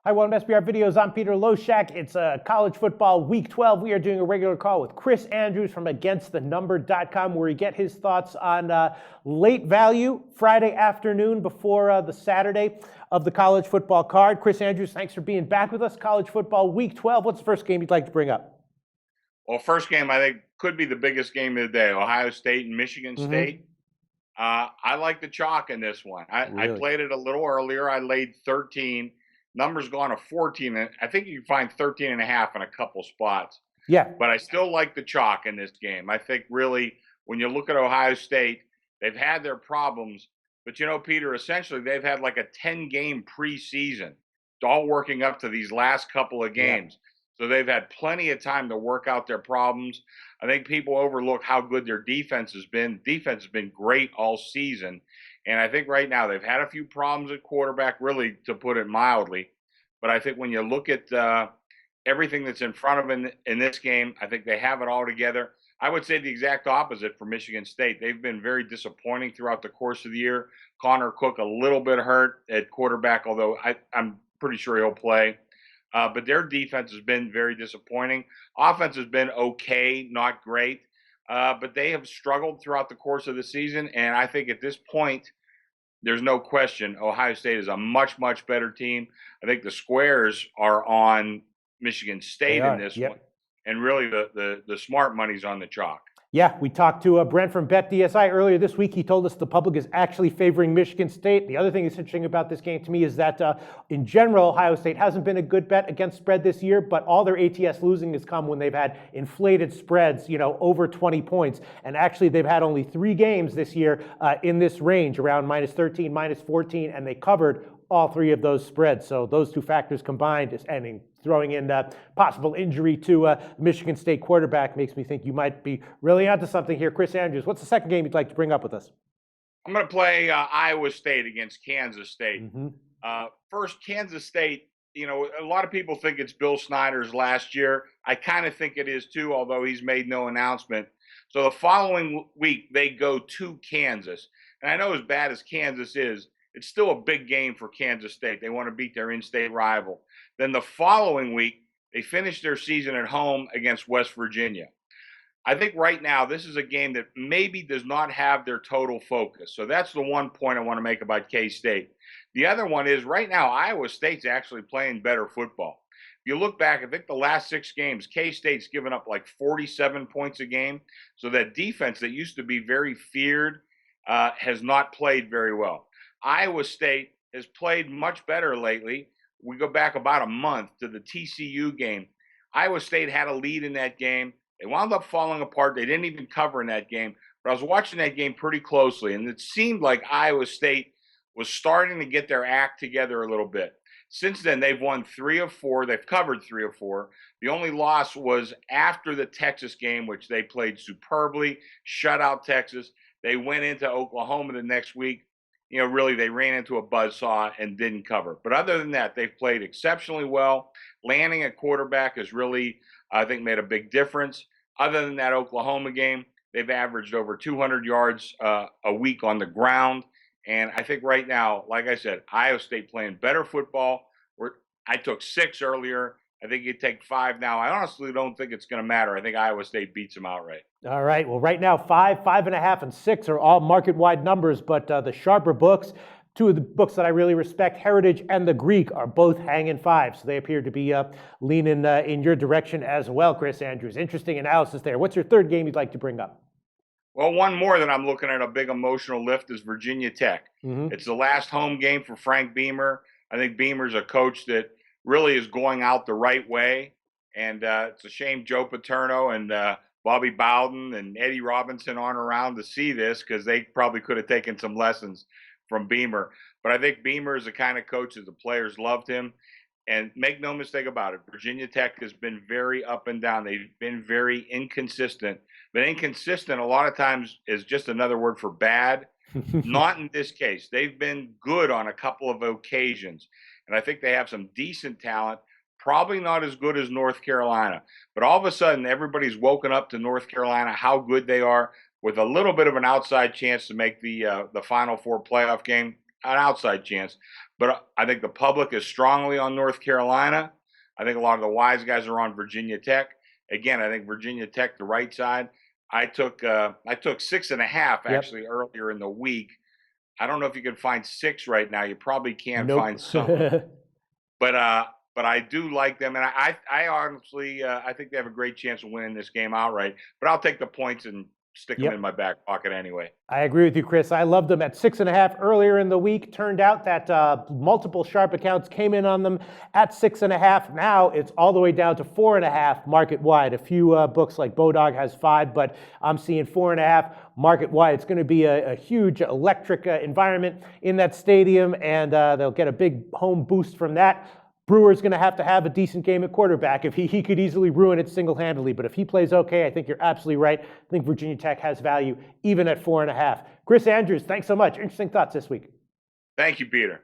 Hi, welcome to SBR Videos. I'm Peter Loshak. It's college football week 12. We are doing a regular call with Chris Andrews from AgainstTheNumber.com, where he get his thoughts on late value Friday afternoon before the Saturday of the college football card. Chris Andrews, thanks for being back with us. College football week 12. What's the first game you'd like to bring up? Well, first game I think could be the biggest game of the day, Ohio State and Michigan State. I like the chalk in this one. I Really? played it a little earlier. I laid 13. Numbers gone to 14. And I think you can find 13 and a half in a couple spots. Yeah. But I still like the chalk in this game. I think really when you look at Ohio State, they've had their problems. But, Peter, essentially they've had like a 10-game preseason, all working up to these last couple of Yeah. games. So they've had plenty of time to work out their problems. I think people overlook how good their defense has been. Defense has been great all season. And I think right now they've had a few problems at quarterback, really, to put it mildly. But I think when you look at everything that's in front of them in this game, I think they have it all together. I would say the exact opposite for Michigan State. They've been very disappointing throughout the course of the year. Connor Cook a little bit hurt at quarterback, although I'm pretty sure he'll play. But their defense has been very disappointing. Offense has been okay, not great. But they have struggled throughout the course of the season. And I think at this point, there's no question Ohio State is a much, much better team. I think the squares are on Michigan They State in are. this Yep. one. And really the smart money's on the chalk. Yeah, we talked to Brent from BetDSI earlier this week. He told us the public is actually favoring Michigan State. The other thing that's interesting about this game to me is that in general, Ohio State hasn't been a good bet against spread this year, but all their ATS losing has come when they've had inflated spreads, over 20 points. And actually, they've had only 3 games this year in this range, around minus 13, minus 14, and they covered all 3 of those spreads. So those 2 factors combined, and throwing in possible injury to Michigan State quarterback, makes me think you might be really onto something here. Chris Andrews, what's the second game you'd like to bring up with us? I'm going to play Iowa State against Kansas State. First, Kansas State, a lot of people think it's Bill Snyder's last year. I kind of think it is too, although he's made no announcement. So the following week, they go to Kansas. And I know as bad as Kansas is, it's still a big game for Kansas State. They want to beat their in-state rival. Then the following week, they finish their season at home against West Virginia. I think right now this is a game that maybe does not have their total focus. So that's the one point I want to make about K-State. The other one is right now Iowa State's actually playing better football. If you look back, I think the last 6 games, K-State's given up like 47 points a game. So that defense that used to be very feared has not played very well. Iowa State has played much better lately. We go back about a month to the TCU game. Iowa State had a lead in that game. They wound up falling apart. They didn't even cover in that game. But I was watching that game pretty closely, and it seemed like Iowa State was starting to get their act together a little bit. Since then, they've won 3 of 4. They've covered 3 of 4. The only loss was after the Texas game, which they played superbly, shut out Texas. They went into Oklahoma the next week. Really, they ran into a buzzsaw and didn't cover. But other than that, they've played exceptionally well. Landing at quarterback has really, I think, made a big difference. Other than that Oklahoma game, they've averaged over 200 yards a week on the ground. And I think right now, like I said, Iowa State playing better football. I took 6 earlier. I think you take 5 now. I honestly don't think it's going to matter. I think Iowa State beats them outright. All right. Well, right now, 5, 5.5, and 6 are all market-wide numbers, but the sharper books, 2 of the books that I really respect, Heritage and the Greek, are both hanging 5. So they appear to be leaning in your direction as well, Chris Andrews. Interesting analysis there. What's your third game you'd like to bring up? Well, one more that I'm looking at a big emotional lift is Virginia Tech. It's the last home game for Frank Beamer. I think Beamer's a coach that really is going out the right way. And it's a shame Joe Paterno and Bobby Bowden and Eddie Robinson aren't around to see this, because they probably could have taken some lessons from Beamer. But I think Beamer is the kind of coach that the players loved him. And make no mistake about it, Virginia Tech has been very up and down. They've been very inconsistent. But inconsistent a lot of times is just another word for bad. Not in this case. They've been good on a couple of occasions. And I think they have some decent talent. Probably not as good as North Carolina. But all of a sudden, everybody's woken up to North Carolina, how good they are, with a little bit of an outside chance to make the Final Four playoff game. An outside chance. But I think the public is strongly on North Carolina. I think a lot of the wise guys are on Virginia Tech. Again, I think Virginia Tech, the right side. I took 6.5 actually earlier in the week. I don't know if you can find 6 right now. You probably can find some, but I do like them, and I honestly I think they have a great chance of winning this game outright. But I'll take the points and stick them in my back pocket anyway. I agree with you, Chris. I loved them at 6.5 earlier in the week. Turned out that multiple sharp accounts came in on them at 6.5. Now it's all the way down to 4.5 market wide. A few books like Bodog has 5, but I'm seeing 4.5 market wide. It's going to be a huge electric environment in that stadium, and they'll get a big home boost from that. Brewer's going to have a decent game at quarterback. If he could easily ruin it single-handedly, but if he plays okay, I think you're absolutely right. I think Virginia Tech has value even at 4.5. Chris Andrews, thanks so much. Interesting thoughts this week. Thank you, Peter.